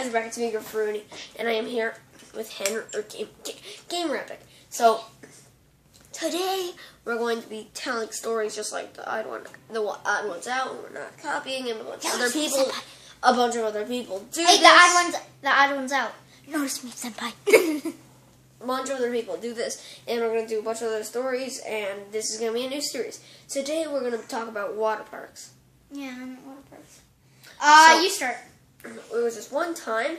guys, back to Meager Fruity, and I am here with Henry, or Game Epic. So, today, we're going to be telling stories just like the odd ones out, and we're not copying, and a bunch of other people do hey, this. the odd ones out. Notice me, senpai. A bunch of other people do this, and we're going to do a bunch of other stories, and this is going to be a new series. Today, we're going to talk about water parks. Yeah, I'm at water parks. You start. It was this one time,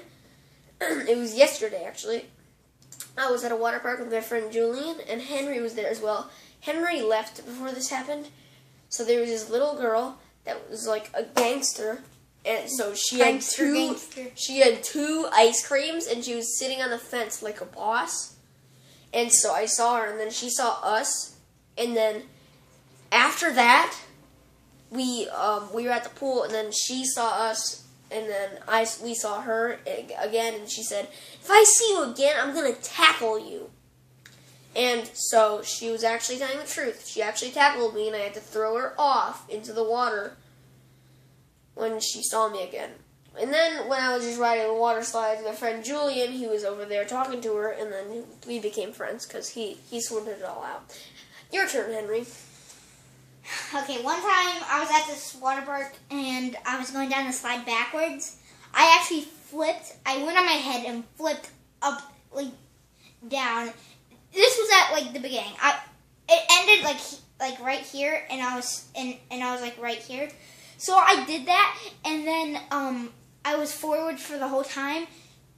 it was yesterday actually, I was at a water park with my friend Julian, and Henry was there as well. Henry left before this happened, so there was this little girl that was like a gangster, and so she had two ice creams, and she was sitting on the fence like a boss, and so I saw her, and then she saw us, and then after that, we were at the pool, and then she saw us, and then we saw her again, and she said, "If I see you again, I'm gonna tackle you." And so she was actually telling the truth. She actually tackled me, and I had to throw her off into the water when she saw me again. And then when I was just riding the water slides, my friend Julian, he was over there talking to her, and then we became friends because he sorted it all out. Your turn, Henry. Okay, one time I was at this water park and I was going down the slide backwards. I actually flipped. I went on my head and flipped up, like, down. This was at, like, the beginning. It ended, like right here, and I was like right here. So I did that, and then I was forward for the whole time.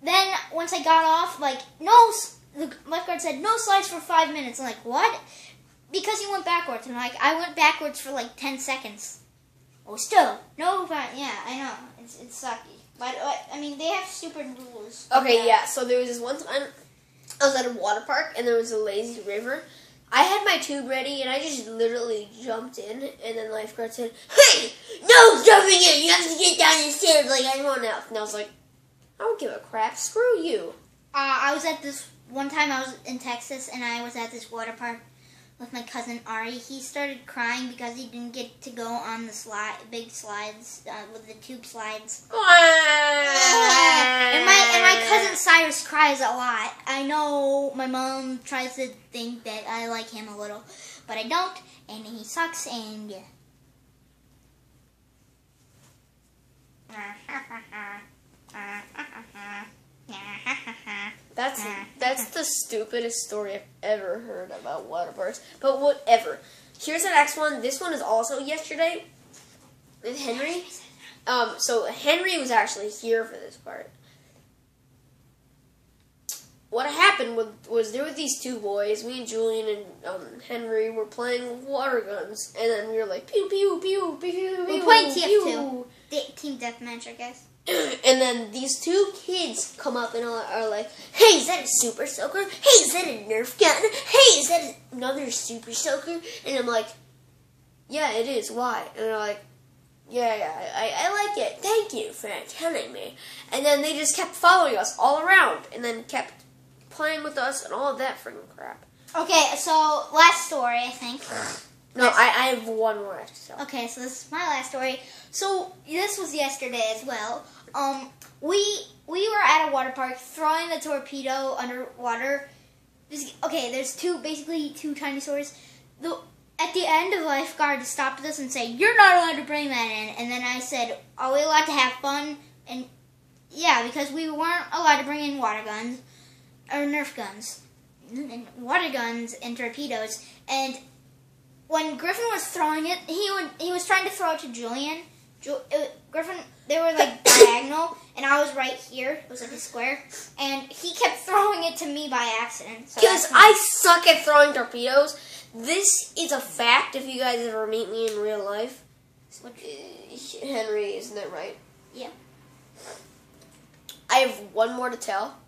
Then once I got off, like, the lifeguard said no slides for 5 minutes. I'm like, what? Because you went backwards, and I went backwards for like 10 seconds. Oh, still, no, but yeah, I know, it's sucky. But, I mean, they have stupid rules. Okay, yeah, so there was this one time, I was at a water park, and there was a lazy river. I had my tube ready, and I just literally jumped in, and then the lifeguard said, "Hey, no jumping in, you have to get down your stairs like everyone else." And I was like, I don't give a crap, screw you. I was at this, one time I was in Texas, and I was at this water park with my cousin Ari. He started crying because he didn't get to go on the big slides, with the tube slides. And my cousin Cyrus cries a lot. I know my mom tries to think that I like him a little, but I don't, and he sucks, and yeah. That's the stupidest story I've ever heard about water parks. But whatever. Here's the next one. This one is also yesterday with Henry. So Henry was actually here for this part. What happened was there were these two boys, me and Julian and Henry were playing with water guns, and then we were like pew pew pew pew pew. We're playing TF2, Team Deathmatch, I guess. And then these two kids come up and are like, "Hey, is that a super soaker? Hey, is that a Nerf gun? Hey, is that another super soaker?" And I'm like, "Yeah, it is. Why?" And they're like, Yeah, I like it. Thank you for telling me." And then they just kept following us all around, and then kept playing with us and all of that freaking crap. Okay, so last story, I think. No, I have one more I have to tell. Okay, so this is my last story. So this was yesterday as well. We were at a water park throwing the torpedo underwater. There's basically two tiny stories. At the end, the lifeguard stopped us and said, "You're not allowed to bring that in." And then I said, "Are we allowed to have fun?" And yeah, because we weren't allowed to bring in water guns or Nerf guns, and water guns and torpedoes. And when Griffin was throwing it, he was trying to throw it to Julian. Griffin, they were like diagonal, and I was right here. It was like a square, and he kept throwing it to me by accident. Because I suck at throwing torpedoes. This is a fact. If you guys ever meet me in real life, Henry, isn't that right? Yeah. I have one more to tell.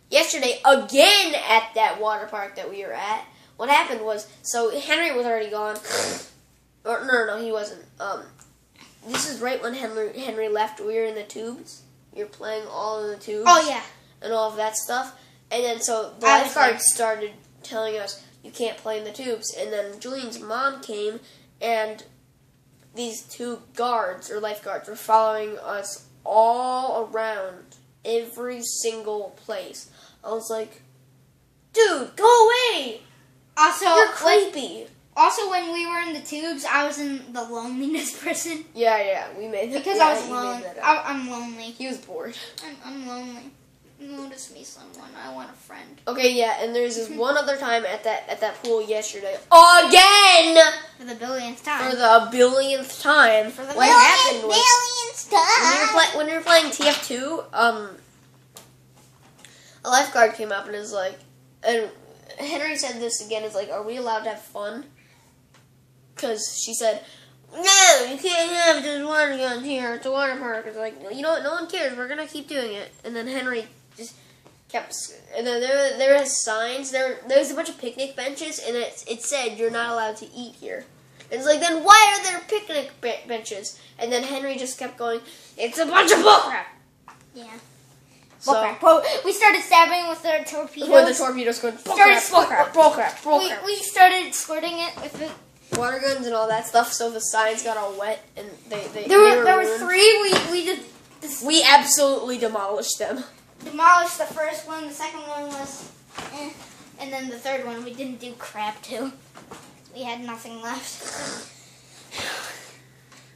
Yesterday, again at that water park that we were at, what happened was, so Henry was already gone. No, he wasn't. This is right when Henry left. We were in the tubes. You're playing all in the tubes. Oh, yeah. And all of that stuff. And then so the lifeguard started telling us, "You can't play in the tubes." And then Julian's mom came, and these two guards or lifeguards were following us all around every single place. I was like, dude, go away! Also, You're creepy. when we were in the tubes, I was in the loneliness prison. Yeah, we made that. Because yeah, I was you lonely. made that up. I'm lonely. He was bored. I'm lonely. Notice me, someone. I want a friend. Okay, yeah, and there's this one other time at that pool yesterday. Again! For the billionth time. For the billionth time. For the what happened was billionth time. when we were playing TF2, a lifeguard came up and is like, and Henry said this again, is like, are we allowed to have fun? Because she said, no, you can't have just water guns here at the water park. It's like, you know what, no one cares, we're going to keep doing it. And then Henry just kept, and then there was signs, there was a bunch of picnic benches, and it said, you're not allowed to eat here. And it's like, then why are there picnic benches? And then Henry just kept going, it's a bunch of bullcrap. Yeah. So, We started stabbing with the torpedoes. with the torpedoes going, bullcrap. We started squirting it with the Water guns and all that stuff, so the signs got all wet, and they there were were ruined. three. We absolutely demolished them. Demolished the first one. The second one was, and then the third one we didn't do crap to. We had nothing left.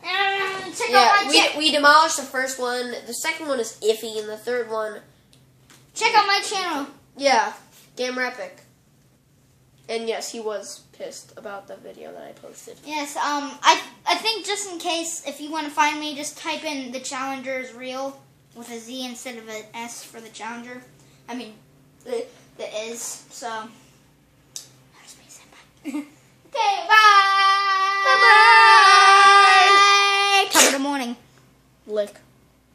Check out my we demolished the first one. The second one is iffy, and the third one, check out my channel. yeah, Gamer Epic. And yes, he was pissed about the video that I posted. Yes. I think just in case, if you want to find me, just type in the Challenger is real with a Z instead of an S for the Challenger. I mean, the is. So. Okay. Bye. Bye. Top of the morning. Lick.